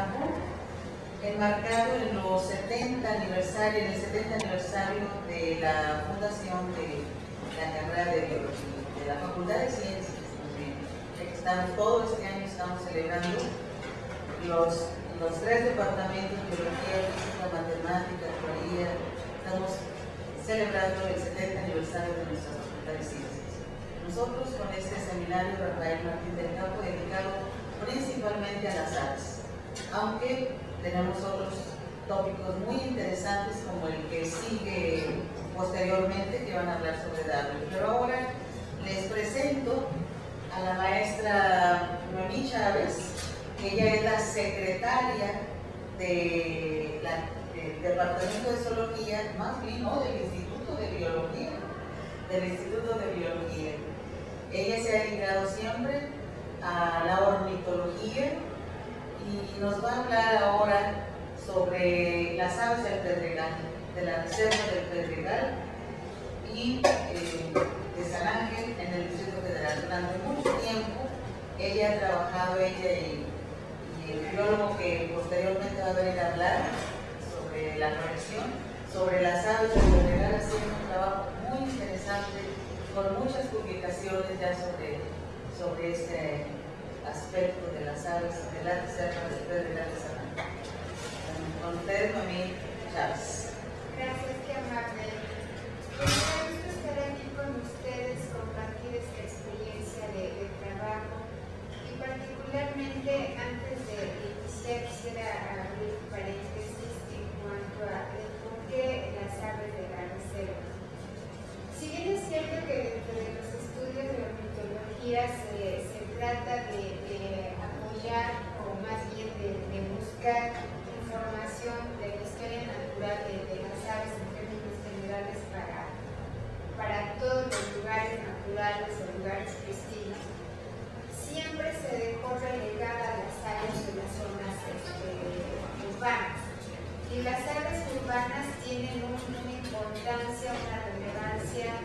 trabajo enmarcado en los 70 aniversario, en el 70 aniversario de la fundación de la carrera de biología, de la Facultad de Ciencias. Todo este año estamos celebrando los 3 departamentos, biología, física, matemática, teoría. Estamos celebrando el 70 aniversario de nuestra Facultad de Ciencias. Nosotros con este seminario Rafael Martín del Campo dedicado principalmente a las aves, aunque tenemos otros tópicos muy interesantes como el que sigue posteriormente, que van a hablar sobre Darwin. Pero ahora les presento a la maestra Noemí Chávez, que ella es la secretaria del Departamento de Zoología, más bien no, del Instituto de Biología, Ella se ha dedicado siempre a la ornitología y nos va a hablar ahora sobre las aves del Pedregal, de la Reserva del Pedregal y de San Ángel en el Distrito Federal. Durante mucho tiempo ella ha trabajado, ella y el biólogo que posteriormente va a venir a hablar sobre la conexión, sobre las aves del Pedregal, haciendo un trabajo muy interesante con muchas publicaciones ya sobre este aspecto de las aves de la Reserva del Pedregal de San Ángel. Con ustedes, Noemí Chávez. Gracias, qué amable. Me gusta estar aquí con ustedes, compartir esta experiencia de trabajo y particularmente antes de iniciar quisiera abrir un paréntesis en cuanto a por qué las aves de la reserva. Si bien es cierto que dentro de los estudios de ornitología se trata de apoyar o más bien de buscar información de la historia natural de las aves en términos generales para todos los lugares naturales o lugares cristinos, siempre se dejó relegar a las aves de las zonas urbanas. Y las aves urbanas tienen una importancia, una relevancia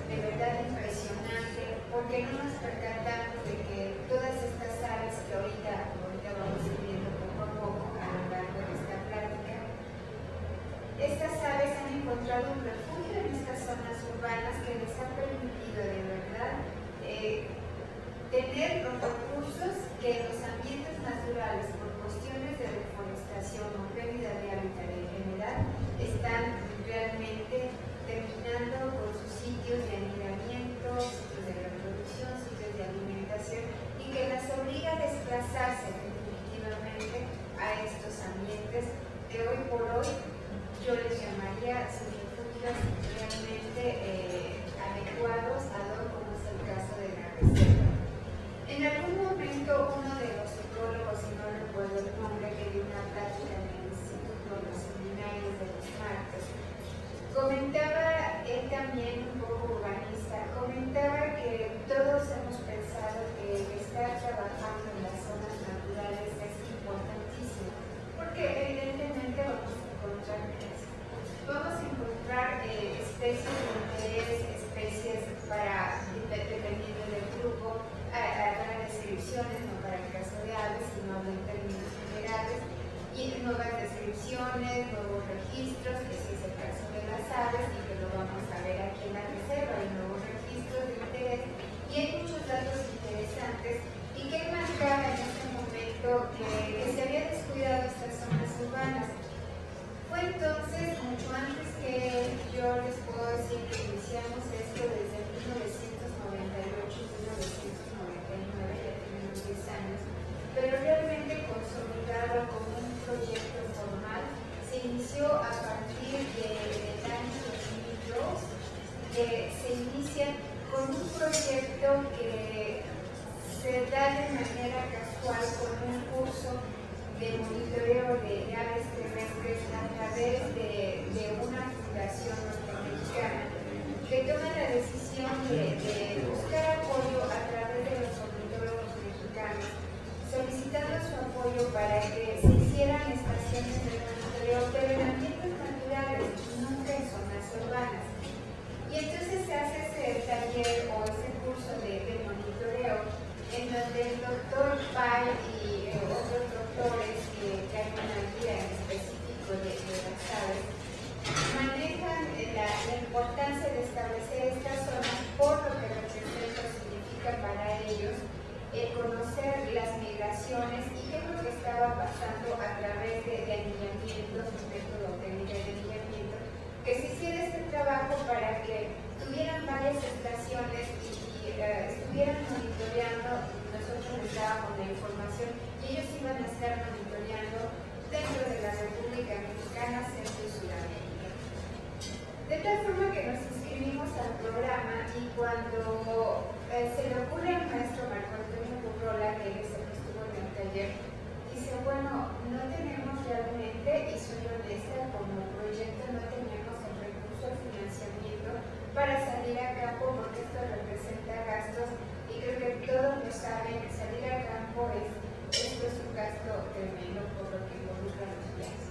de verdad impresionante, porque no nos percatamos de que todas estas aves que ahorita vamos viendo poco a poco a lo largo de esta plática, estas aves han encontrado un refugio en estas zonas urbanas que les ha permitido de verdad tener los recursos que en los ambientes naturales, por cuestiones de deforestación o pérdida de hábitat en general, están realmente terminando con sus sitios de anidamiento, sitios de reproducción, sitios de alimentación, y que las obliga a desplazarse definitivamente a estos ambientes que hoy por hoy yo les llamaría sus refugios realmente adecuados a como es el caso de la reserva. En algún momento uno de los ecólogos, si no recuerdo el nombre, que dio una plática en el Instituto de los Seminarios de los Martes, comentaba, él también un poco urbanista, comentaba que todos hemos pensado que estar trabajando en las zonas naturales es importantísimo, porque evidentemente vamos a encontrar especies de interés, especies para, dependiendo del grupo, para descripciones, no para el caso de aves, sino en términos generales, y nuevas descripciones, nuevos registros, que ese es el caso de las aves, y que lo vamos a ver aquí en la reserva, hay nuevos registros de interés, y hay muchos datos interesantes, y que marcaba en ese momento que se había descuidado estas zonas urbanas. Fue entonces, mucho antes que yo les puedo decir que iniciamos esto desde 1998 y 1999, ya tenemos 10 años, pero realmente consolidado como un proyecto formal, se inició a partir del año 2002, que se inicia con un proyecto que se da de manera casual con un curso de monitoreo de aves terrestres a través de una fundación norteamericana que toma la decisión de buscar apoyo a través de los ornitólogos mexicanos, solicitando su apoyo para que se hicieran estaciones de monitoreo, pero en ambientes naturales, nunca en zonas urbanas. Y entonces se hace ese taller o ese curso de monitoreo en donde el doctor Pai y otros doctores que estaba pasando a través de anillamientos, un método técnico de anillamiento, que se hiciera este trabajo para que tuvieran varias estaciones y estuvieran monitoreando. Nosotros les dábamos la información y ellos iban a estar monitoreando dentro de la República Mexicana, Centro y Sudamérica. De tal forma que nos inscribimos al programa y cuando se le ocurre al maestro Marco Antonio Burrola, que es el que estuvo en el taller, dice, bueno, no tenemos realmente, y soy honesta, como proyecto no teníamos el recurso, el financiamiento para salir a campo, porque esto representa gastos, y creo que todos lo saben, salir a campo esto es un gasto tremendo por lo que involucra los viajes.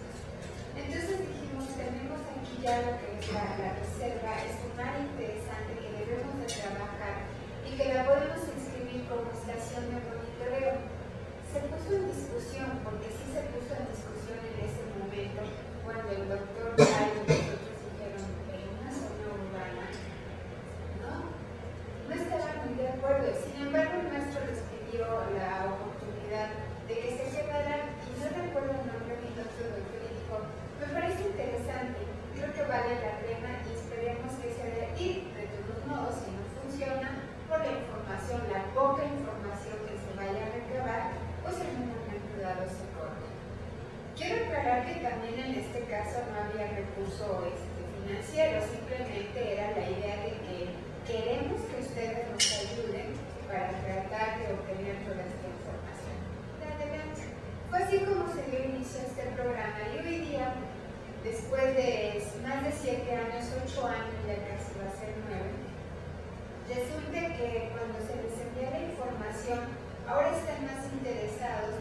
Entonces dijimos, tenemos aquí ya lo que es la reserva, es un área interesante que debemos de trabajar y que la podemos inscribir como estación de monitoreo. Se puso en discusión, porque sí se puso en discusión en ese momento, cuando el doctor Gay y nosotros dijeron, pero una zona urbana, no estaban muy de acuerdo. Sin embargo, el maestro les pidió la oportunidad de que se quedaran, y no recuerdo el nombre ni el otro doctor, y dijo, me parece interesante, creo que vale la pena y esperemos que se dé. Y de todos modos, si no funciona, por la información, la poca información que se vaya a recabar, pues en un momento dado se corta. Quiero aclarar que también en este caso no había recurso financiero, simplemente era la idea de que queremos que ustedes nos ayuden para tratar de obtener toda esta información. Adelante. Fue así como se dio inicio a este programa y hoy día, después de más de 7 años, 8 años, ya casi va a ser 9, resulta que cuando se les envía la información, ahora están más interesados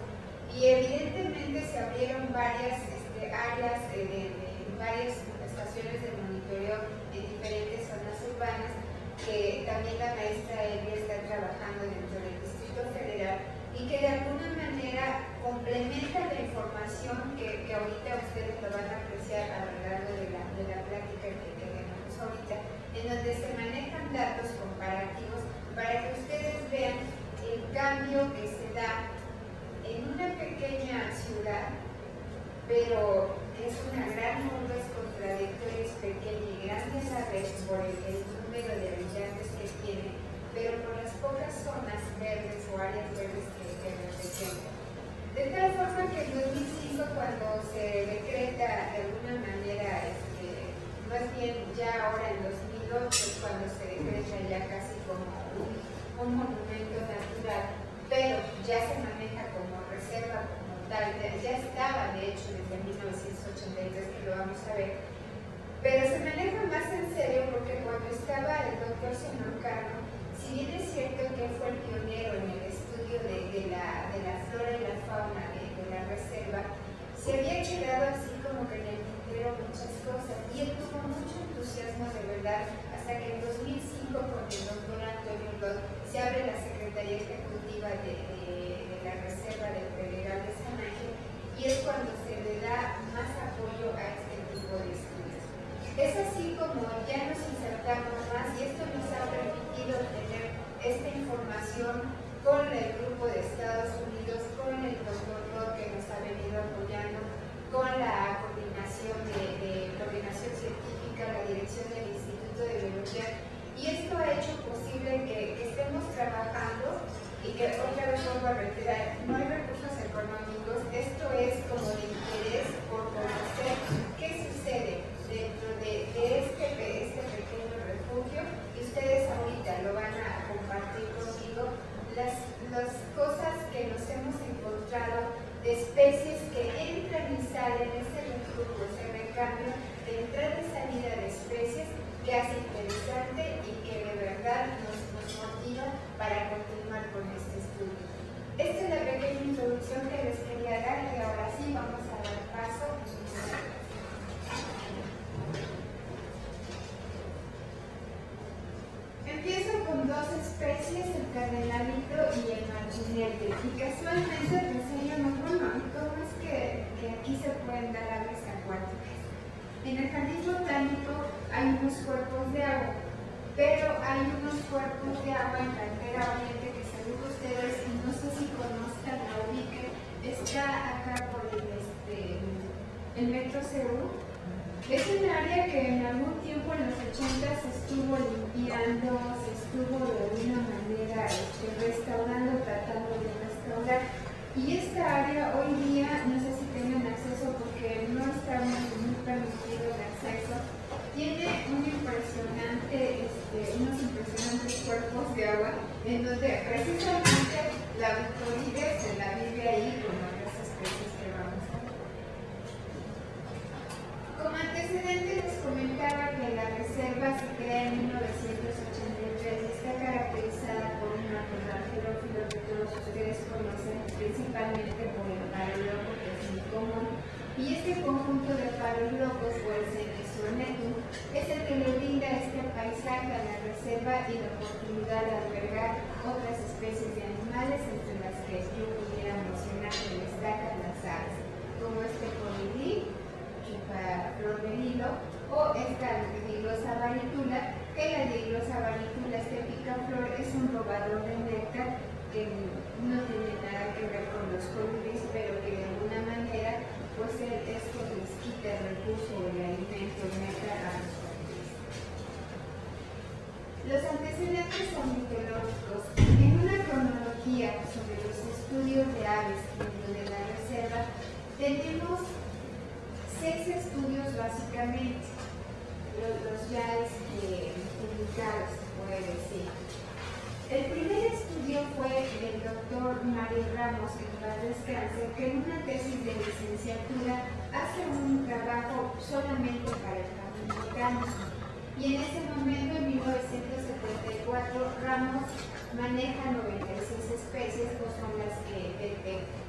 y evidentemente se abrieron varias áreas de varias estaciones de monitoreo en diferentes zonas urbanas, que también la maestra Elia está trabajando dentro del Distrito Federal y que de alguna manera complementa la información que ahorita ustedes lo van a apreciar a lo largo de la plática que tenemos ahorita, en donde se manejan datos comparativos para que ustedes vean el cambio que se da en una pequeña ciudad, pero es una gran urbe, es contradictoria, es pequeña y grande a la vez por el número de habitantes que tiene, pero por las pocas zonas verdes o áreas verdes que representa. De tal forma que en 2005, cuando se decreta de alguna manera, más bien ya ahora en 2008 es cuando se decreta ya casi como un monumento natural, pero ya se maneja como reserva como tal, ya estaba de hecho desde 1983 que lo vamos a ver, pero se maneja más en serio porque cuando estaba el doctor Zenón Cano, si bien es cierto que fue el pionero en el estudio de la flora y la fauna de la reserva, se había quedado así como que en el tintero muchas cosas y él tuvo mucho entusiasmo de verdad hasta que en 2005 con el doctor Antonio Lod se abre la Secretaría Ejecutiva de la Reserva del Pedregal de San Ángel y es cuando se le da más apoyo a este tipo de estudios. Es así como ya nos insertamos más y esto nos ha permitido tener esta información con el grupo de Estados Unidos, con el doctor Lod que nos ha venido apoyando, con la coordinación de coordinación científica, la dirección del Instituto de Biología, y esto ha hecho posible que estemos trabajando y que otra vez vuelvo a reiterar, no hay recursos económicos, esto es como de interés por conocer qué sucede dentro de este pequeño refugio y ustedes ahorita lo van a compartir conmigo, las cosas que nos hemos encontrado de especies que entran y salen, ese refugio, ese recambio de entrada y salida de especies que hace interesante y que de verdad nos motiva para continuar con este estudio. Esta es la pequeña introducción que les quería dar y ahora sí vamos a dar paso. Empiezo con dos especies, el cardenalito y el martinete, y casualmente reseñamos, bueno, ¿cómo es que aquí se pueden dar aves acuáticas? En el jardín botánico hay unos cuerpos de agua, está acá por el Metro CU. Es un área que en algún tiempo en los 80 se estuvo limpiando, se estuvo de alguna manera restaurando, tratando de restaurar. Y esta área hoy día, no sé si tengan acceso porque no está muy permitido el acceso, tiene unos impresionantes cuerpos de agua en donde precisamente la bucolides se la vive ahí con las especies que vamos a ver. Como antecedente les comentaba que la reserva se crea en 1983 y está caracterizada por un matorral xerófilo que todos ustedes conocen, principalmente por el palo loco, que es muy común. Y este conjunto de palos locos, o el Senecio-Netum, es el que le brinda este paisaje a la reserva y la oportunidad de albergar otras especies de animales, entre las que yo pudiera mencionar que destacan las aves, como este colibrí, flor de hilo, o esta diglosa varitula, que la diglosa varitula, este picaflor, es un robador de néctar que no tiene nada que ver con los colibrís, pero que de alguna manera pues esto les quita el recurso de alimento, el néctar a los colibrís. Los antecedentes son mitológicos. En una cronología sobre los estudios de aves dentro de la reserva, tenemos 6 estudios básicamente, los ya publicados, se puede decir. El primer estudio fue del doctor Mario Ramos, que en paz descanse, que en una tesis de licenciatura hace un trabajo solamente para el jardín botánico. Y en ese momento, en 1974, Ramos maneja 96 especies, pues son las que detecta.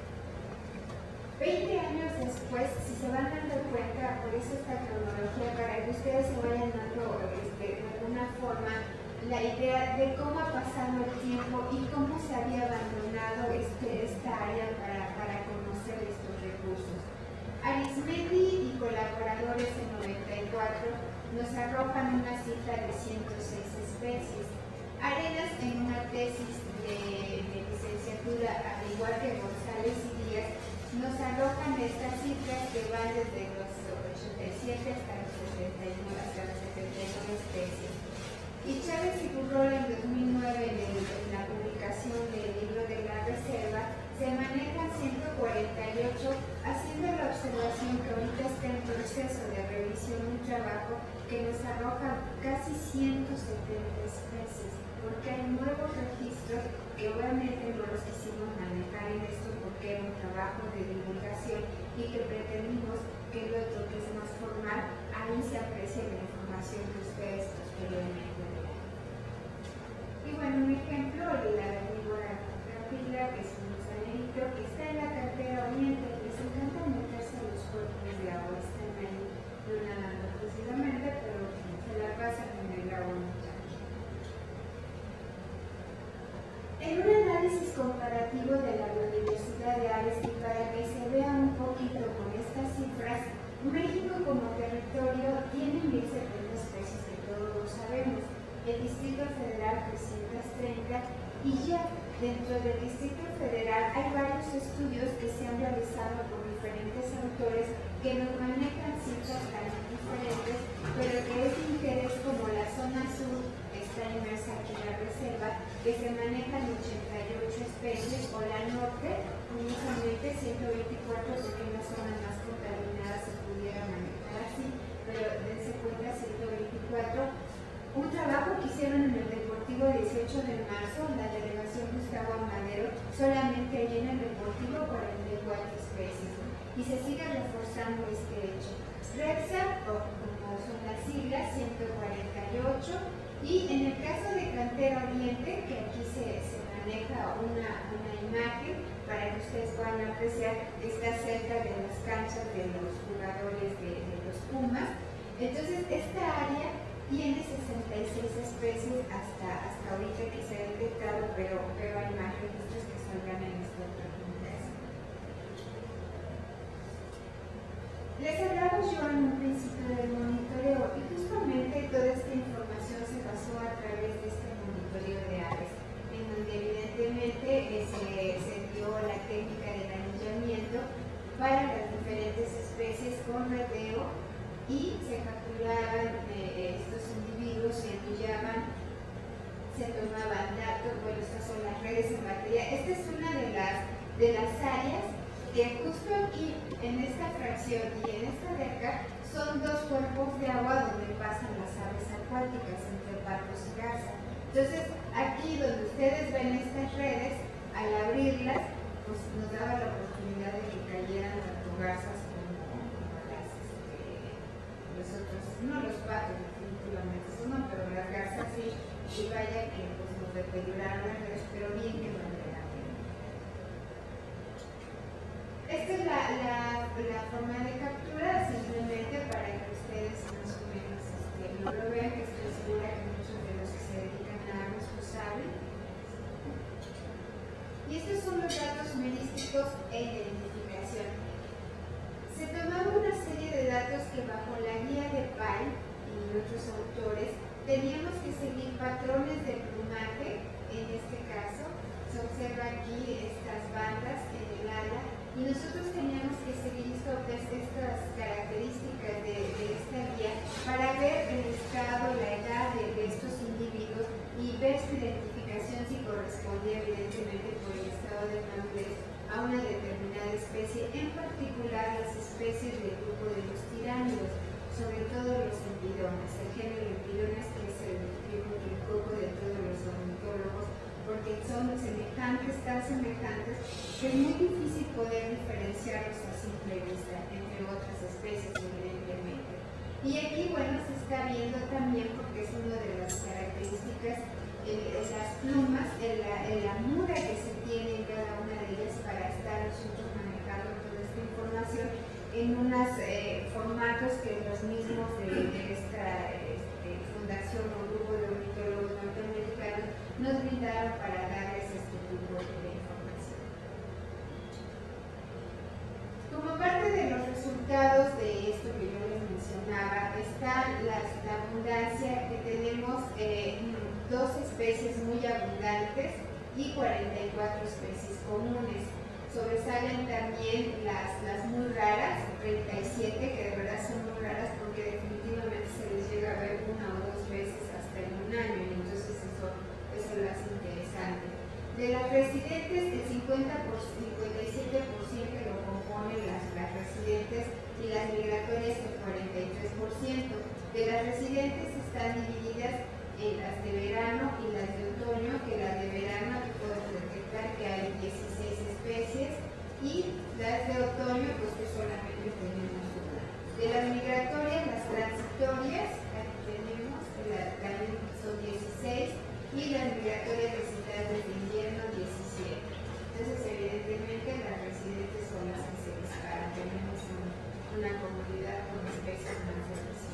20 años después, si se van dando cuenta, por eso esta cronología, para que ustedes se vayan dando de alguna forma la idea de cómo ha pasado el tiempo y cómo se había abandonado esta área para conocer estos recursos. Arismendi y colaboradores en 94 nos arrojan una cifra de 106 especies. Arenas, en una tesis de licenciatura, al igual que González y Díaz, nos arrojan estas cifras que van desde los 87 hasta las 79 especies. Y Chávez y Burrol en 2009, en la publicación del libro de la reserva, se manejan 148, haciendo la observación que ahorita está en proceso de revisión un trabajo que nos arroja casi 170 especies, porque hay nuevos registros que obviamente no los quisimos manejar en esto porque era un trabajo de divulgación y que pretendimos que el otro, que es más formal, ahí se aprecie la información que ustedes posteriormente verán. Y bueno, un ejemplo, la víbora capila, que es un gusanerito que está en la cartera oriente, les encanta meterse a los cuerpos de agua, están ahí no nadando precisamente, pero se la pasan en el agua muchacho. En un análisis comparativo de la biodiversidad de aves y para que se vea un poquito con estas cifras, México como territorio tiene 1.070 especies, que todos lo sabemos. El Distrito Federal 330 y ya dentro del Distrito Federal hay varios estudios que se han realizado por diferentes autores que nos manejan cifras tan diferentes, pero que es de interés, como la zona sur está inmersa aquí en la reserva, que se manejan 88 especies, o la norte, curiosamente 124, porque en las zonas más contaminadas se pudiera manejar así, pero dense cuenta 124. Un trabajo que hicieron en el Deportivo 18 de marzo, en la delegación Gustavo Amadero, solamente ahí en el Deportivo 44 especies, y se sigue reforzando este hecho. REPSA, como son las siglas, 148, y en el caso de Cantera Oriente, que aquí se maneja una imagen para que ustedes puedan apreciar que está cerca de las canchas de los jugadores de los Pumas. Entonces, esta área tiene 66 especies hasta ahorita que se ha detectado, pero hay más registros que saldrán en esta otra presentación. Les hablaba yo en un principio del monitoreo y justamente toda esta información se basó a través de este monitoreo de aves, en donde evidentemente se dio la técnica del anillamiento para las diferentes especies con rateo y se capturaban estos individuos, se enviaban, se tomaban datos. Bueno, estas son las redes en batería. Esta es una de las áreas que justo aquí, en esta fracción y en esta de acá, son dos cuerpos de agua donde pasan las aves acuáticas, entre patos y garza. Entonces, aquí donde ustedes ven estas redes, al abrirlas, pues nos daba la oportunidad de que cayeran tanto garzas como las, los otros, no los patos, definitivamente, eso no, pero las garzas sí, y vaya que pues nos deterioraron las redes, pero bien que vale la pena. Esta es la forma de captura, simplemente para que ustedes más o menos lo vean, que estoy segura que muchos de los que se dedican a aves lo saben. Y estos son los datos merísticos e identificación. Se tomaba una serie de datos que bajo la guía de Pyle y otros autores teníamos que seguir patrones de plumaje. En este caso se observa aquí estas bandas en el ala y nosotros teníamos que seguir estas características de esta guía para ver el estado, la edad de estos individuos y ver su identificación si correspondía evidentemente por el estado de madurez a una determinada especie, en particular las especies del grupo de los tiránidos, sobre todo los empidones, el género empidones, que es el grupo de todos los ornitólogos, porque son semejantes, tan semejantes, que es muy difícil poder diferenciarlos a simple vista entre otras especies, evidentemente. Y aquí, bueno, se está viendo también, porque es una de las características, las plumas, la muda que se tiene en cada una de ellas para estar nosotros manejando toda esta información en unos formatos que los mismos de esta fundación o grupo de ornitólogos norteamericanos nos brindaron para darles este tipo de información. Como parte de los resultados de esto que yo les mencionaba, está la abundancia que tenemos, dos especies muy abundantes y 44 especies comunes. Sobresalen también las muy raras, 37, que de verdad son muy raras porque definitivamente se les llega a ver una o dos veces hasta en un año, y entonces eso lo hace interesante. De las residentes, el 57% lo componen las residentes y las migratorias el 43%. De las residentes están divididas en las de verano y las de otoño, que las de verano podemos detectar que hay 16 especies y las de otoño pues que solamente tenemos una. De las migratorias, las transitorias, aquí tenemos, también son 16, y las migratorias recitales de invierno 17. Entonces evidentemente las residentes son las que se disparan, tenemos una comunidad con especies más residentes.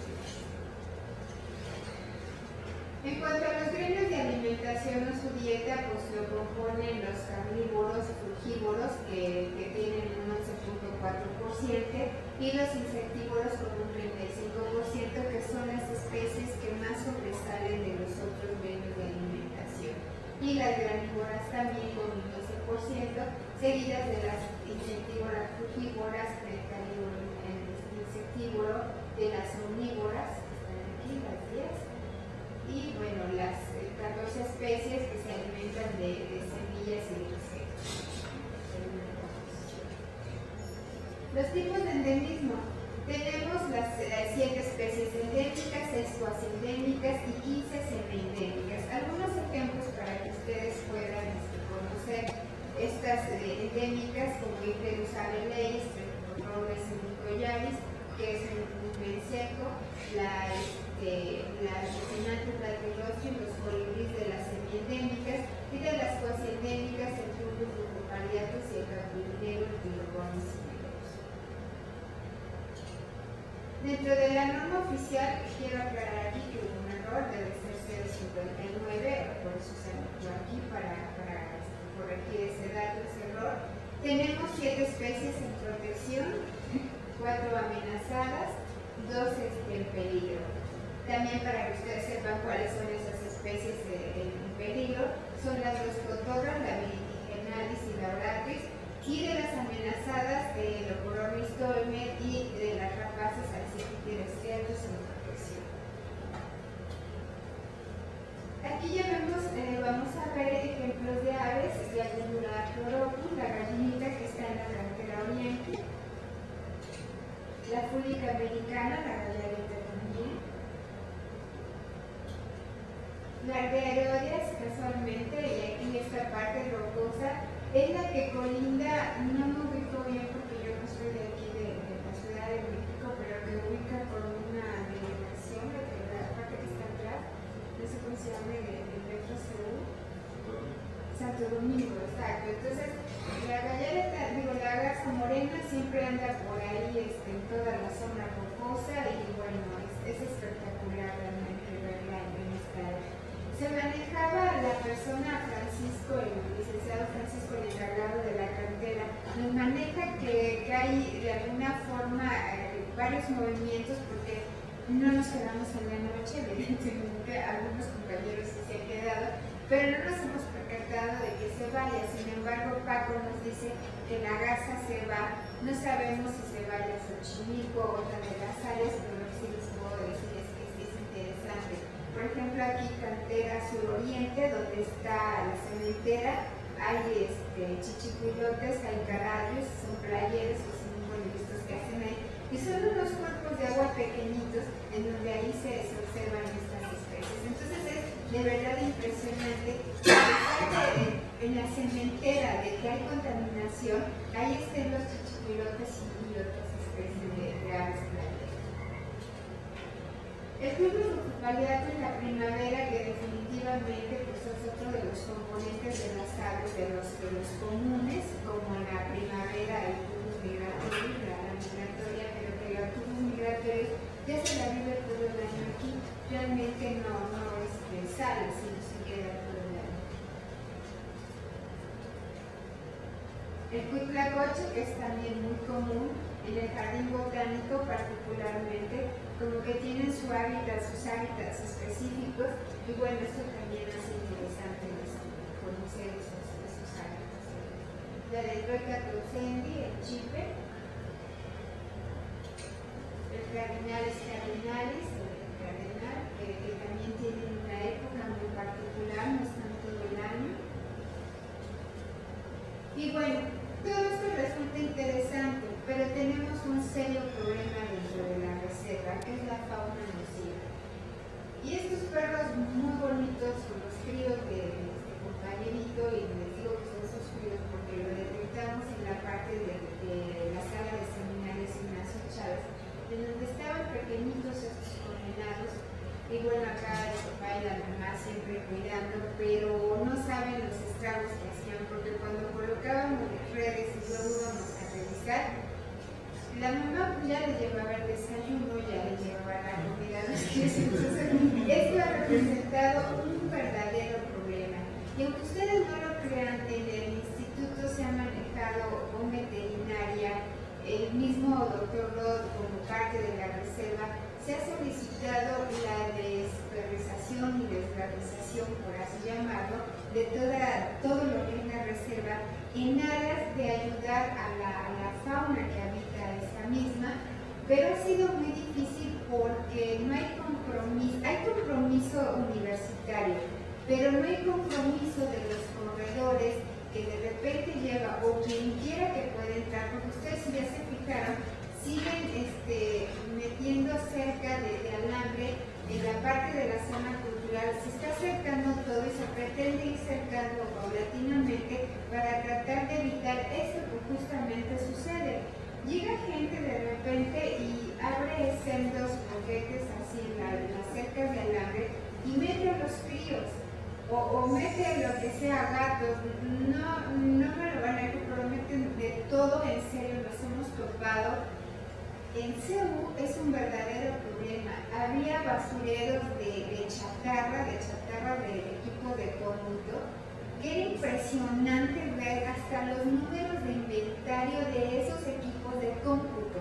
En cuanto a los gremios de alimentación o su dieta, pues lo componen los carnívoros, frugívoros, que tienen un 11.4%, y los insectívoros con un 35%, que son las especies que más sobresalen de los otros gremios de alimentación. Y las granívoras también con un 12%, seguidas de las insectívoras, frugívoras, el insectívoro, de las omnívoras, que están aquí, las 10. Y bueno, las 14 especies que se alimentan de semillas y insectos. Los tipos de endemismo. Tenemos las 7 especies endémicas, 6 cuasi-endémicas y 15 semi-endémicas. Algunos ejemplos para que ustedes puedan conocer estas endémicas, como Icterus abeleis, Streptococcus semicollaris, que es un menseco, la Rhocinanthes latirostrum, los colibríes de las semiendémicas, y de las cuasi-endémicas, el Fulvus rufocariatus y el Capulinario, el Pilobonis cinereus. Dentro de la norma oficial, quiero aclarar aquí que hubo un error, debe ser 059, por eso se anotó aquí para corregir ese dato, ese error. Tenemos 7 especies en protección, 4 amenazadas, 2 en peligro. También para que ustedes sepan cuáles son esas especies en peligro, son las dos cotorras, la Viridigenalis y la Oratis, y de las amenazadas de Loporornistolme y de las rapaces alcipitirescleros sin protección. Aquí ya vemos, vamos a ver ejemplos de aves, la Gundula chloropus, la gallinita que está en la carretera oriente, la fúlica americana, la gallareta también, la Ardearoides, casualmente, y aquí esta parte rocosa, es la que colinda, no me ubico bien porque yo no soy de aquí, de la Ciudad de México, pero que ubica con una delegación, la parte que está atrás, no sé cómo se llama, el Metro Seúl, Santo Domingo, exacto. Entonces, la gallareta, digo, la garza morena siempre anda por ahí en toda la zona rocosa y bueno, es espectacular realmente verla en esta área. Se manejaba la persona Francisco, el licenciado Francisco, el encargado de la cantera, nos maneja que hay de alguna forma varios movimientos porque no nos quedamos en la noche, evidentemente algunos compañeros sí se han quedado, pero no nos hemos percatado de que se vaya. Sin embargo, Paco nos dice que la garza se va, no sabemos si se vaya a Xochimilco o otra de las áreas, pero lo que sí les puedo decir es que sí es interesante. Por ejemplo, aquí Cantera Suroriente, donde está la cementera, hay chichicuilotes, hay carayos, son playeros, que son muy bonitos que hacen ahí, y son unos cuerpos de agua pequeñitos en donde ahí se observan estas especies. Entonces es de verdad impresionante que en la cementera de que hay contaminación, ahí estén los chichicuilotes y otras especies de aves playeras. El flujo baleato en la primavera, que definitivamente pues, es otro de los componentes de las aves, de los comunes, como la primavera, el flujo migratorio, la migratoria, pero que el flujo migratorio ya se la vive todo el año aquí, realmente no sale, sino se queda todo el año. El cuitlacoche, que es también muy común en el jardín botánico particularmente, como que tienen sus hábitats específicos, y bueno, esto también hace interesante conocer esos hábitats. La Dendroica trouxendi, el chipe, el Cardinalis cardinalis, el cardenal, que también tiene una época muy particular, no están todo el año. Y bueno, todo esto resulta interesante, pero tenemos un serio problema dentro de la reserva, que es la fauna nociva. Y estos perros muy bonitos, los críos de este compañerito, y les digo que son sus críos porque lo detectamos en la parte de la sala de seminarios Ignacio Chávez, en donde estaban pequeñitos estos condenados, y bueno, acá el papá y la mamá siempre cuidando, pero no saben los estragos que hacían, porque cuando colocábamos las redes y luego íbamos a revisar, la mamá ya les llevaba el desayuno, ya les llevaba la comida a los críos. Entonces esto ha representado un verdadero problema. Y aunque ustedes no lo crean, en el instituto se ha manejado con veterinaria, el mismo doctor Rod como parte de la reserva, se ha solicitado la desperdización y desgratización, por así llamarlo, de todo lo que es la reserva, en aras de ayudar a la fauna que habita esa misma, pero ha sido muy difícil porque no hay compromiso universitario, pero no hay compromiso de los corredores que de repente lleva, o quien quiera que pueda entrar, porque ustedes si ya se fijaron, siguen metiendo cerca de alambre en la parte de la zona cultural, se está cercando todo y se pretende ir cercando paulatinamente para tratar de evitar esto que justamente sucede. Llega gente de repente y abre sendos boquetes así en las cercas de alambre y mete a los críos o mete lo que sea gatos, no me lo van a prometen de todo, en serio, nos hemos topado. En CEU es un verdadero problema. Había basureros de chatarra del equipo de cómputo, que era impresionante ver hasta los números de inventario de esos equipos de cómputo.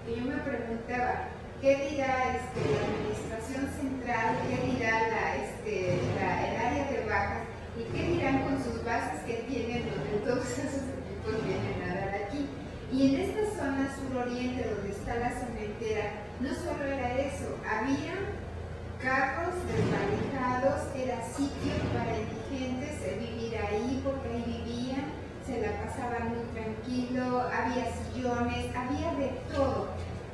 Y yo me preguntaba, ¿qué dirá la administración central? ¿Qué dirá el área de bajas? ¿Y qué dirán con sus bases que tienen donde todos esos equipos vienen a dar aquí? Y en esta oriente, donde está la cementera, no solo era eso, había carros desvalijados, era sitio para indigentes vivir ahí, porque ahí vivían, se la pasaban muy tranquilo, había sillones, había de todo.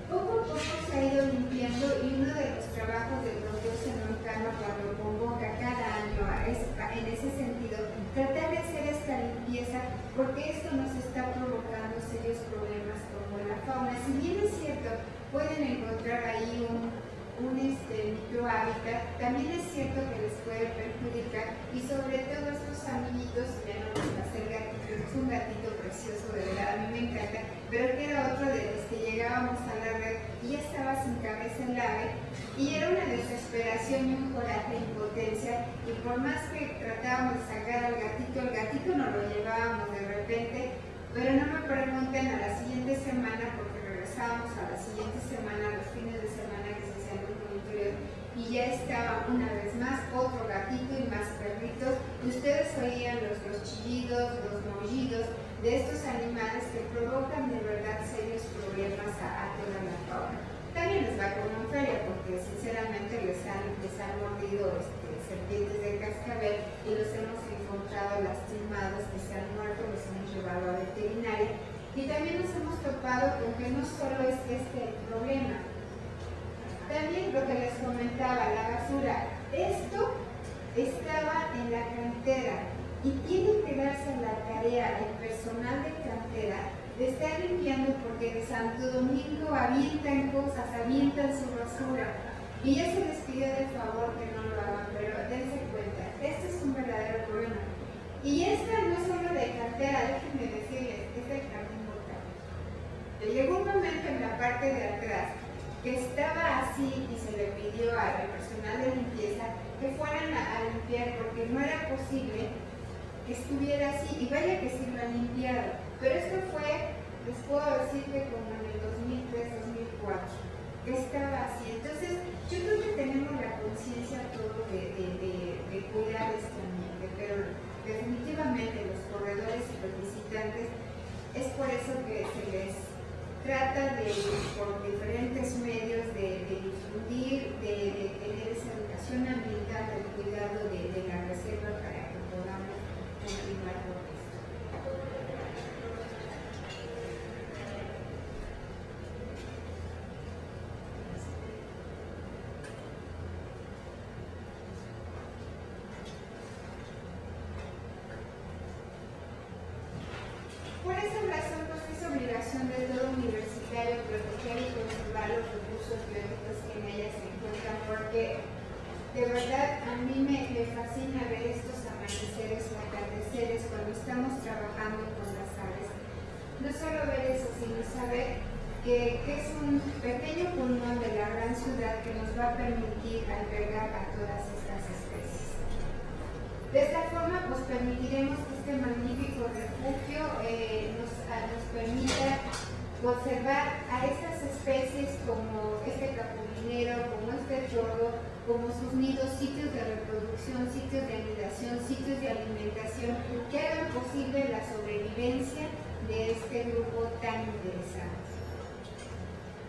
Poco a poco se ha ido limpiando y uno de los trabajos del doctor Zenón Cano cuando convoca cada año en ese sentido, tratar de hacer esta limpieza, porque esto nos está provocando serios problemas como la fauna. Si bien es cierto, pueden encontrar ahí un microhábitat, también es cierto que les puede perjudicar, y sobre todo estos amiguitos, ya no les pasé el gatito, es un gatito precioso, de verdad, a mí me encanta, pero que era otro de los que llegábamos a la red y ya estaba sin cabeza el ave, y era una desesperación y un coraje e impotencia, y por más que tratábamos de sacar al gatito nos lo llevábamos de repente, pero no me pregunten a la siguiente semana, porque regresábamos a la siguiente semana, los fines de semana que se hacían los monitoreos, y ya estaba una vez más otro gatito y más perritos, y ustedes oían los chillidos, los maullidos de estos animales que provocan de verdad serios problemas a toda la fauna. También les va con una feria, porque sinceramente les han mordido serpientes de cascabel y los hemos encontrado lastimados, que se han muerto, los hemos llevado a veterinaria. Y también nos hemos topado con que no solo es este el problema, también lo que les comentaba, la basura. Esto estaba en la cantera y tiene que darse la tarea el personal de cantera de estar limpiando, porque de Santo Domingo avientan cosas, avientan su basura. Y ya se les pidió de favor que no lo hagan, pero dense cuenta, este es un verdadero problema. Y esta no es solo de cantera, déjenme decirles, es del jardín botánico. Llegó un momento en la parte de atrás que estaba así y se le pidió al personal de limpieza que fueran a limpiar, porque no era posible que estuviera así, y vaya que sí lo han limpiado, pero esto fue, les puedo decir que como en el 2003-2004, que estaba así. Entonces yo creo que tenemos la conciencia todo de cuidar este ambiente, pero definitivamente los corredores y los visitantes, es por eso que se les trata de, por diferentes medios, de difundir, de tener esa educación ambiental, del cuidado de la reserva, para que podamos continuar con esto. Por esa razón, pues es obligación de todo universitario proteger y conservar los recursos biológicos que en ellas se encuentran, porque de verdad a mí me fascina ver estos amaneceres o atardeceres cuando estamos trabajando con las aves. No solo ver eso, sino saber que es un pequeño pulmón de la gran ciudad que nos va a permitir albergar a todas estas especies. De esta forma, pues permitiremos que este magnífico refugio nos permita conservar a estas especies como este capulinero, como este chorro, como sus nidos, sitios de reproducción, sitios de anidación, sitios de alimentación, que hagan posible la sobrevivencia de este grupo tan interesante.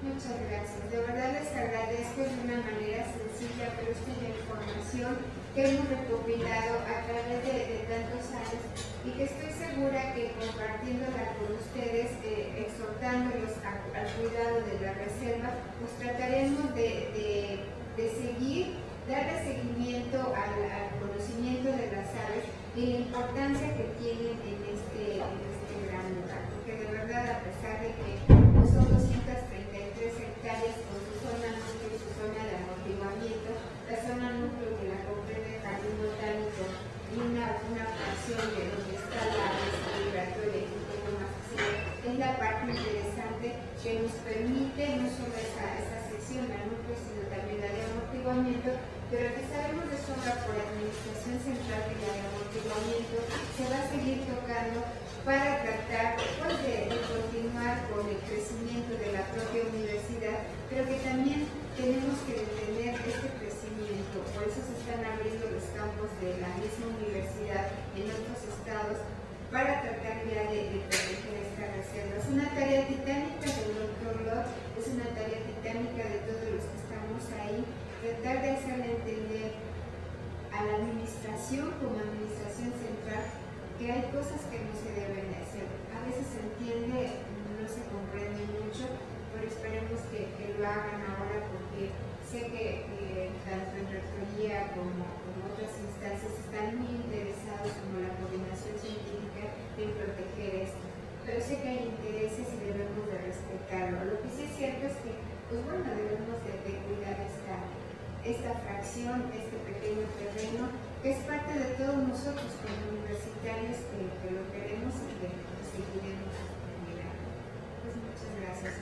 Muchas gracias. De verdad les agradezco de una manera sencilla, pero esta es la información que hemos recopilado a través de tantos años, y que estoy segura que compartiéndola con ustedes, exhortándolos al cuidado de la reserva, pues trataremos de seguir, darle seguimiento al conocimiento de las aves y la importancia que tienen en este gran lugar, porque de verdad, a pesar de que son 233 hectáreas con su zona núcleo y su zona de amortiguamiento, la zona núcleo que la comprende el jardín botánico y una fracción de donde está la área migratoria y un poco más así, es la parte interesante que nos permite no solo esa sección, la núcleo, sino también la de amortiguamiento, pero que sabemos de sobra por la administración central que la de amortiguamiento se va a seguir tocando para tratar pues, de continuar con el crecimiento de la propia universidad, pero que también tenemos que detener este crecimiento. Por eso se están abriendo los campos de la misma universidad en otros estados para tratar ya de proteger esta reserva. Es una tarea tarea titánica del doctor Lott, es una tarea titánica de todos los que estamos ahí, tratar de hacerle entender a la administración como administración central que hay cosas que no se deben de hacer. A veces se entiende, no se comprende mucho, pero esperemos que lo hagan ahora, porque sé que tanto en rectoría como otras instancias están muy interesados, como la coordinación científica, en proteger esto. Pero sé que hay intereses y debemos de respetarlo. Lo que sí es cierto es que, pues bueno, debemos de cuidar esta fracción, este pequeño terreno, que es parte de todos nosotros como universitarios que lo queremos y que seguiremos mirando. Pues muchas gracias.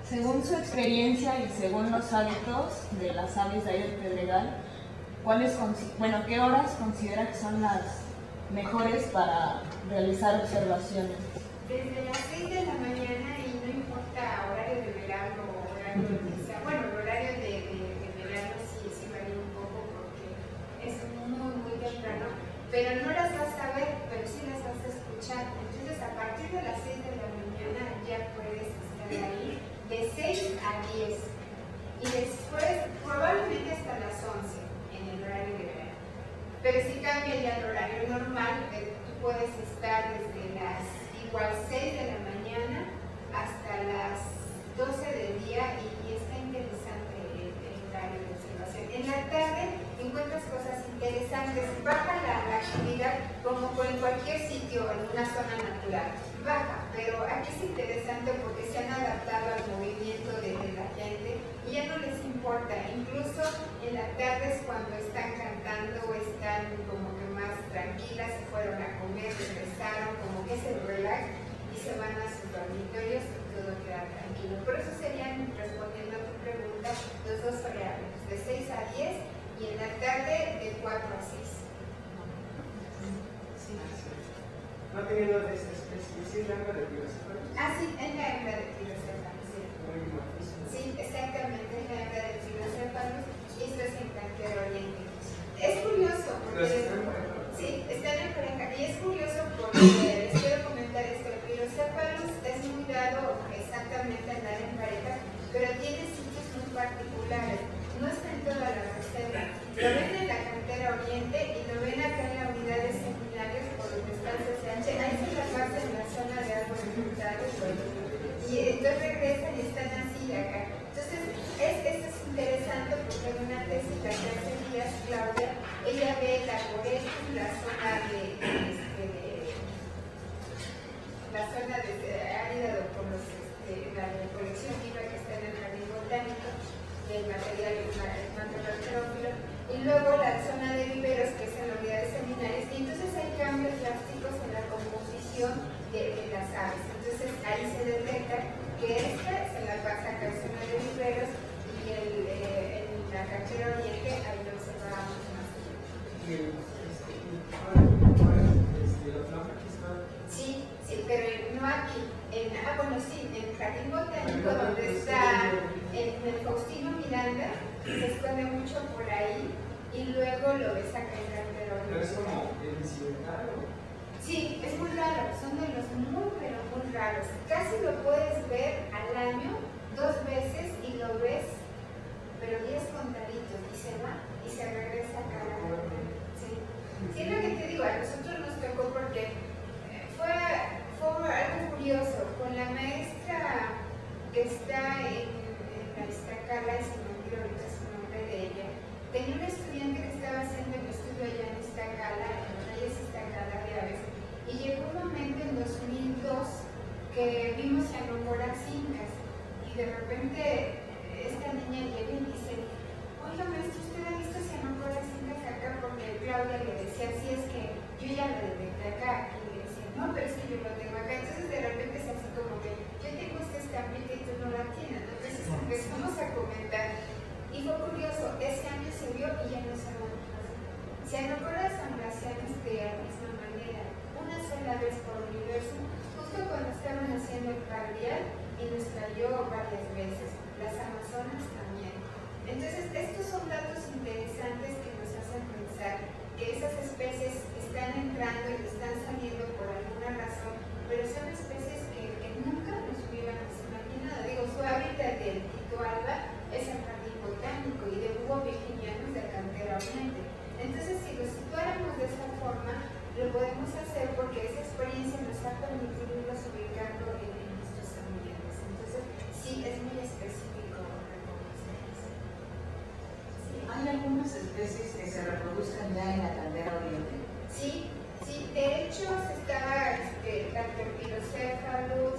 Según su experiencia y según los hábitos de las aves de ahí del Pedregal, ¿qué horas considera que son las mejores para realizar observaciones? Desde las 6 de la mañana, y no importa horario de verano o horario de sea, bueno, el horario de verano sí varía un poco porque es muy temprano, pero no las vas a ver, pero sí las vas a escuchar. Entonces, a partir de las 6 de la mañana ya puedes estar ahí de 6 a 10 y después probablemente hasta las 11 en el horario de verano. Pero si cambia ya el horario normal, tú puedes estar desde las igual 6 de la mañana hasta las 12 del día y está interesante el horario de observación. En la tarde encuentras cosas interesantes, baja la actividad como en cualquier sitio en una zona natural, baja, pero aquí es interesante porque se han adaptado al movimiento de la gente y ya no les importa, incluso en las tardes cuando están cantando o están como que más tranquilas, se fueron a comer, regresaron, como que se relajan y se van a sus dormitorios y todo queda tranquilo. Por eso serían, respondiendo a tu pregunta, los dos horarios, de 6 a 10 y en la tarde de 4 a 6. ¿No ha tenido de esa especie? ¿Sí es la hembra de pirocéfalos? Ah, sí, es la hembra de pirocéfalos. Sí. Muy majísimo. Sí, exactamente, es la hembra de pirocéfalos y esto es en Cantera Oriente. Es curioso porque... Sí, están en pareja y es curioso porque les quiero comentar esto. El pirocéfalos es muy dado exactamente a andar en pareja, pero tiene sitios muy particulares. No está en toda la reserva. Lo ven en la Cantera Oriente y lo ven acá en la unidad de seminarios por donde está el CCH. Ahí se la pasa en la zona de árboles frutales y entonces regresan y están así acá. Entonces, esto es interesante porque en una tesis la que hace Díaz, Claudia, ella ve la Coretum, la zona árida con la colección viva que está en el jardín botánico, el material macroarqueófilo, y luego la zona de viveros que es en la unidad de seminarios, y entonces hay cambios drásticos en la composición de las aves. Entonces ahí se detecta que esta se la pasa acá en zona de viveros y en la Cantera Oriente ahí lo observamos más. Sí, pero no aquí. En el jardín botánico donde está en el Faustino Miranda, se esconde mucho por ahí y luego lo ves acá en Cantera Oriente. ¿Pero es como incidental o...? Sí, es muy raro, son de los muy raros. Casi lo puedes ver al año 2 veces y lo ves, pero 10 contaditos y se va y se regresa a cada año. Sí, es lo que te digo, a nosotros nos tocó porque fue algo curioso. Con la maestra que está en la Iztacala, y se me olvidó ahorita su nombre de ella, tenía un estudiante que estaba haciendo el estudio allá en Iztacala, en los Reyes Iztacala de aves, y llegó un momento en 2002 que vimos cianóforas incas, y de repente esta niña llega y dice: oiga maestro, ¿usted ha visto cianóforas incas acá? Porque Claudia le decía: sí, es que yo ya lo detecté acá. Y le decía: no, pero es que yo lo tengo acá. Entonces de repente es así como que yo tengo esta estampita y tú no la tienes. Entonces empezamos a comentar y fue curioso, ese año se vio y ya no se van más. Cianóforas ambracianas de la misma manera, una sola vez por universo, justo cuando estaban haciendo el pardial, yo varias veces, las amazonas también. Entonces, estos son datos interesantes que nos hacen pensar que esas especies están entrando y están saliendo por alguna razón, pero son especies que nunca nos hubiéramos imaginado. Digo, su hábitat del Tito Alba es el jardín botánico y de Hugo Virginianus de Cantera Oriente. Entonces, si lo situáramos de esa forma, lo podemos hacer porque esa experiencia nos ha permitido irlos ubicando en nuestros ambientes. Entonces, sí, es muy específico reconocer eso. Sí. ¿Hay algunas especies que se reproduzcan ya en la Cantera Oriente? Sí, de hecho se estaba la Torpilocéfalos,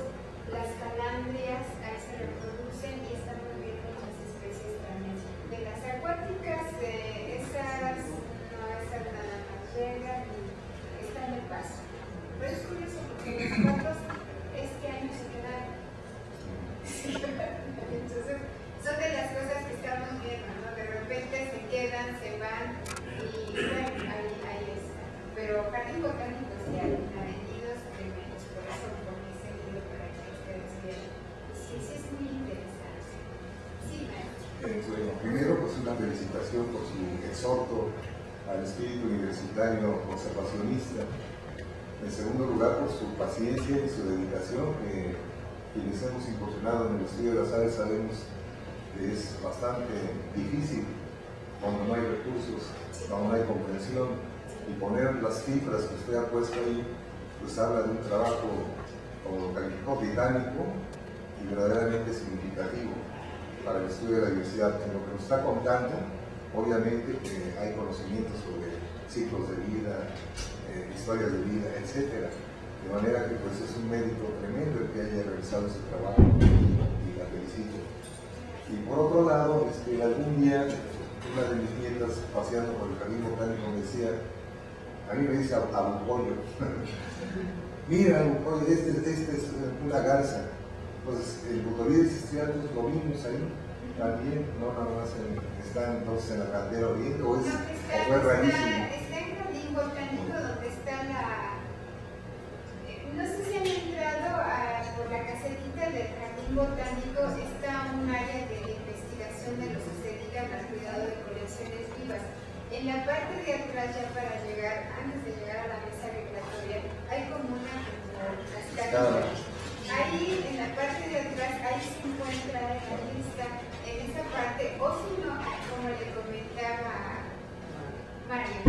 las calandrias, ahí se reproducen y estamos viendo otras especies también. De las acuáticas, esas nada más llegan y están de paso. Pero es curioso porque los patos este año se quedaron. Entonces, son de las cosas que estamos viendo, ¿no? De repente se quedan, se van y bueno, ahí está. Pero jardín botánico sí hay avenidos tremendos, por eso he seguido para que ustedes vean. Sí, es muy interesante. Sí, Bueno, primero, pues una felicitación por su exhorto al espíritu universitario conservacionista. En segundo lugar, por su paciencia y su dedicación, que quienes hemos incursionado en el estudio de las aves sabemos que es bastante difícil cuando no hay recursos, cuando no hay comprensión, y poner las cifras que usted ha puesto ahí, pues habla de un trabajo, como lo calificó, titánico y verdaderamente significativo para el estudio de la diversidad. En lo que nos está contando, obviamente que hay conocimientos sobre ciclos de vida, historias de vida, etc. De manera que pues es un mérito tremendo el que haya realizado ese trabajo y la felicito. Y por otro lado, algún día una de mis nietas paseando por el jardín botánico me decía, a mí me dice abucollo, mira abucollo, este es una garza. Entonces el Bucolides histriatus lo vimos ahí también, no nada más está entonces en la Cantera Oriente o fue rarísimo. Está en jardín botánico donde está no sé si han entrado por la casetita del jardín botánico, está un área de investigación de lo sucedido al cuidado de colecciones vivas. En la parte de atrás, ya para llegar, antes de llegar a la mesa regulatoria, hay como una cascada. Ahí, en la parte de atrás, ahí se encuentra la lista, en esa parte, o si no, como le comentaba Mario,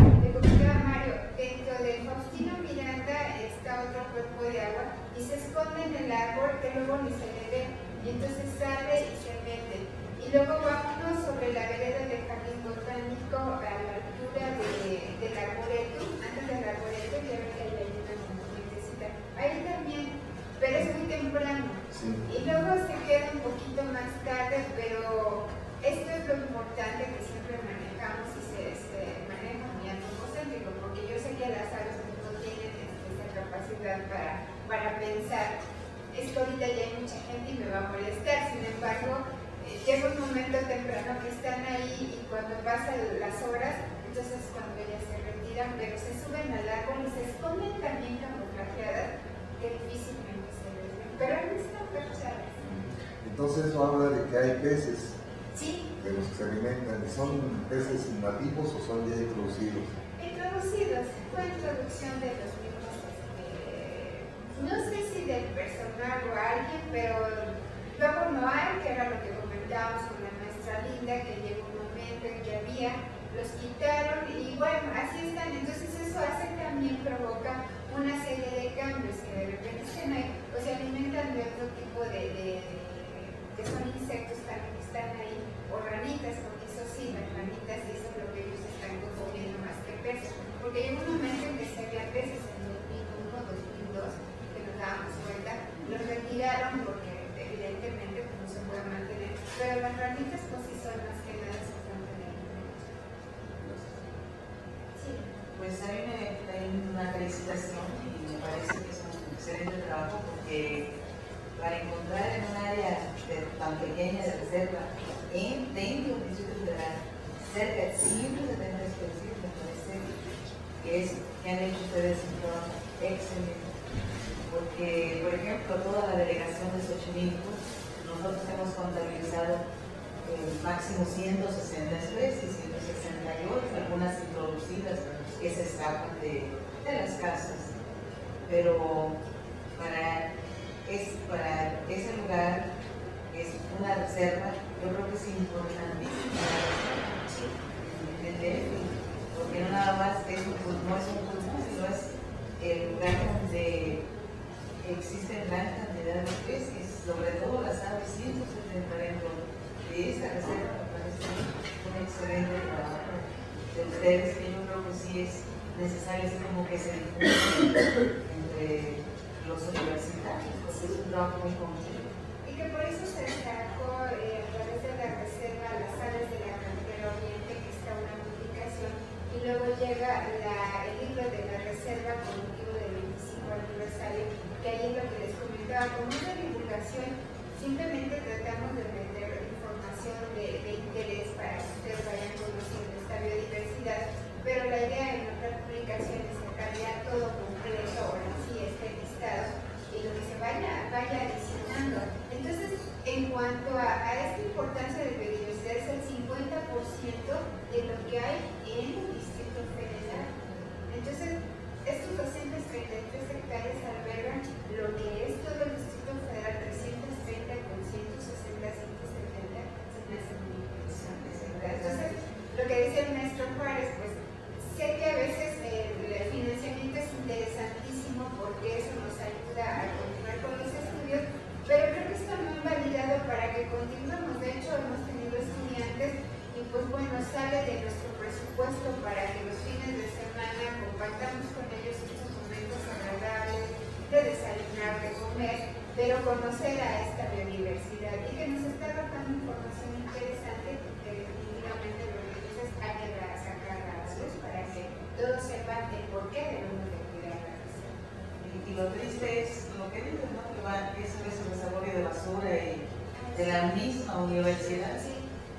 dentro de Faustino Miranda está otro cuerpo de agua y se esconde en el árbol que luego ni se le ve, y entonces sale y se mete. Y luego va uno sobre la vereda del jardín botánico a la altura del arboretum, antes del arboretum, ya ven que hay una fuentecita. Ahí también, pero es muy temprano. Sí. Y luego se queda un poquito más tarde, pero esto es lo importante que siempre manejamos y se maneja muy antropocéntrico, porque yo sé que las aves no tienen esta capacidad para pensar. Esto ahorita ya hay mucha gente y me va a molestar, sin embargo, llega un momento temprano que están ahí y cuando pasan las horas, entonces cuando ellas se retiran, pero se suben al árbol y se esconden también camuflajeadas que difícilmente se ven, pero ahí están perchadas. Entonces eso habla de que hay peces. Sí. De los que se alimentan. ¿Son peces nativos o son ya introducidos? Introducidos, fue introducción de los mismos, no sé si del personal o alguien, pero luego no hay, que era lo que comentábamos con la maestra Linda, que llegó un momento en que había, los quitaron y bueno, así están. Entonces eso hace también, provoca una serie de cambios que de repente se alimentan de otro tipo que son insectos también que están ahí, o ranitas, porque eso sí, las ranitas, y eso es lo que ellos están consumiendo más que peces, porque hay un momento en que se había peces en 2001, 2002, que nos dábamos cuenta, los retiraron porque evidentemente pues, no se puede mantener, pero las ranitas pues sí son más que nada se están teniendo. Sí. Pues hay una felicitación y me parece que es un excelente trabajo porque para encontrar en un área tan pequeña de reserva dentro del Distrito Federal cerca de 170 especies, me parece que han hecho ustedes un trabajo excelente, porque por ejemplo toda la delegación de Xochimilco nos máximo 160 especies, 168, algunas introducidas que se escapan de las casas. Pero para ese lugar es una reserva, yo creo que es importantísima entender, porque no nada más no es un pulmón, sino es el lugar donde existen gran cantidad de especies, sobre todo las aves 170 dentro de esa reserva. Me parece un excelente trabajo de ustedes, que yo creo que sí es necesario, así como que se difunda entre los universitarios, porque es un trabajo muy complejo. Y que por eso se destacó a través de la reserva Las Aves de la Carretera Oriente, que está una publicación, y luego llega el libro de la reserva con motivo del 25 aniversario, que ahí es lo que les comentaba, como una divulgación, simplemente tratamos de meter información de interés para que ustedes vayan conociendo esta biodiversidad, pero la idea en otra publicación es sacar ya todo completo, ahora sí, este listado, y lo que se vaya adicionando. Entonces, en cuanto a esta importancia de biodiversidad, es el 50% de lo que hay en el Distrito Federal. Entonces, estos 233 hectáreas albergan lo que es todo el Distrito Federal, 330 con 160, 170, se me hace muy interesante. Entonces, lo que decía el maestro Juárez, pues sé que a veces el financiamiento es interesantísimo porque eso nos ayuda a continuar con los estudios, pero creo que está muy validado para que continuemos. De hecho, hemos tenido estudiantes y pues bueno, sale de nuestro presupuesto para que los fines de semana compartamos con ellos estos momentos agradables de desayunar, de comer, pero conocer a esta biodiversidad y que nos está arrojando información interesante que definitivamente lo que dices hay que sacar a la luz para que todos sepan el por qué debemos de cuidar la reserva. Y lo triste es lo que dices, ¿no? Que eso es el desarrollo de basura y de la misma universidad. Sí,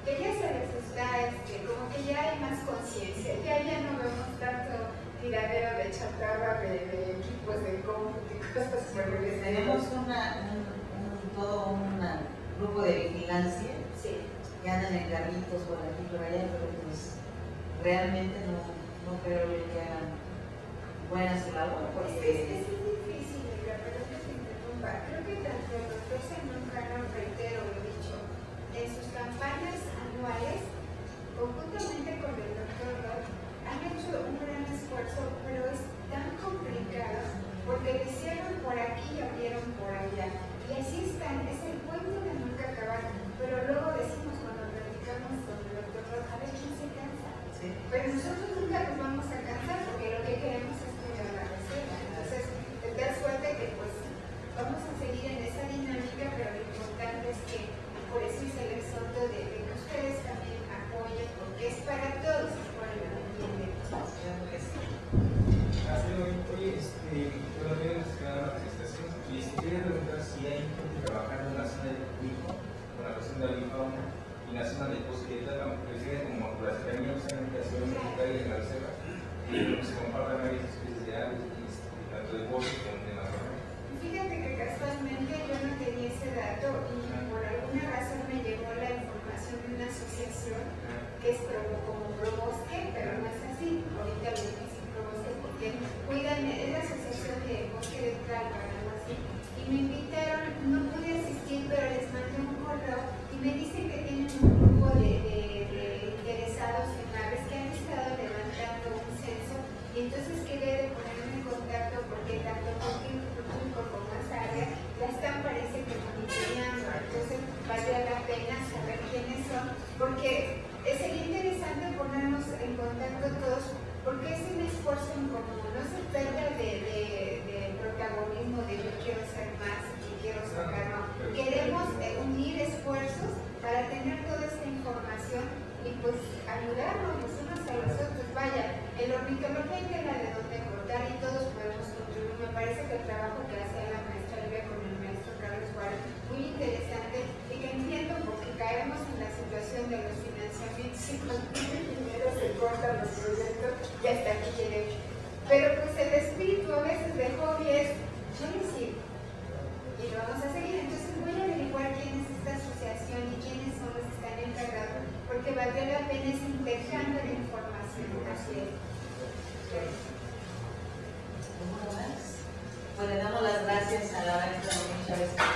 que ya se les está, como que ya hay más conciencia, ya no vemos tanto tiradero de chatarra, de equipos de cómputo y cosas por el estilo. Tenemos todo un grupo de vigilancia, Sí. que andan en carritos por aquí y por allá, pero pues realmente no creo que hagan buena su labor, porque Es difícil, perdón que te interrumpa. Creo que tanto el doctor Zenón Cano, reitero lo dicho, en sus campañas anuales, conjuntamente con el doctor Roth, han hecho un gran esfuerzo, pero es tan complicado porque lo hicieron por aquí y abrieron por allá. Y así están, es el cuento de nunca acabar. Pero luego decimos cuando platicamos con el doctor Roth, a ver quién se cansa. sí. Pero nosotros nunca nos vamos a cansar porque lo que queremos es cuidar la reserva. Entonces, de tal suerte que pues vamos a seguir en esa dinámica, pero lo importante es que por eso hice el exhorto de que ustedes también apoyen, porque es para todos por el bien de todos. Claro que sí. Oye, todavía nos queda una presentación y quería preguntar si hay gente trabajando en la zona del Pico, con la cuestión de la avifauna, y en la zona del bosque de Tálamo, que siguen como la cercanía justamente hacia un hospital en la reserva, y se compartan varias especies de aves, tanto de bosque como de la zona. Fíjate que casualmente yo no tenía ese dato y por alguna razón me llegó la información de una asociación que es como Probosque, pero no es así. Ahorita lo dije Probosque porque cuidan, es la asociación de Bosque de Tlalpan, algo así. Y me invitaron, no pude asistir, pero les mandé un correo y me dicen que tienen un grupo de interesados en aves que han estado levantando un censo y entonces quería ponerme en contacto porque tanto con como esa área ya están, parece que monitoreando, entonces valdría la pena saber quiénes son, porque sería interesante ponernos en contacto todos, porque es un esfuerzo en común, no se trata de protagonismo de yo quiero ser más y quiero sacar, no, queremos unir esfuerzos para tener toda esta información y pues ayudarnos los unos a los otros. Vaya, el ornitología hay tela de donde cortar y todos podemos contribuir. Me parece que el trabajo que hacía la maestra Elvia con el maestro Carlos Juárez muy interesante y que entiendo porque caemos en la situación de los financiamientos y con el dinero se cortan los proyectos y hasta aquí llegué. Pero pues el espíritu a veces de hobby es, yo les sigo y lo vamos a seguir. Entonces voy a averiguar quién es esta asociación y quiénes son los que están encargados Así es. ¿Alguno más? Pues le damos las gracias a la maestra Domingo Chávez.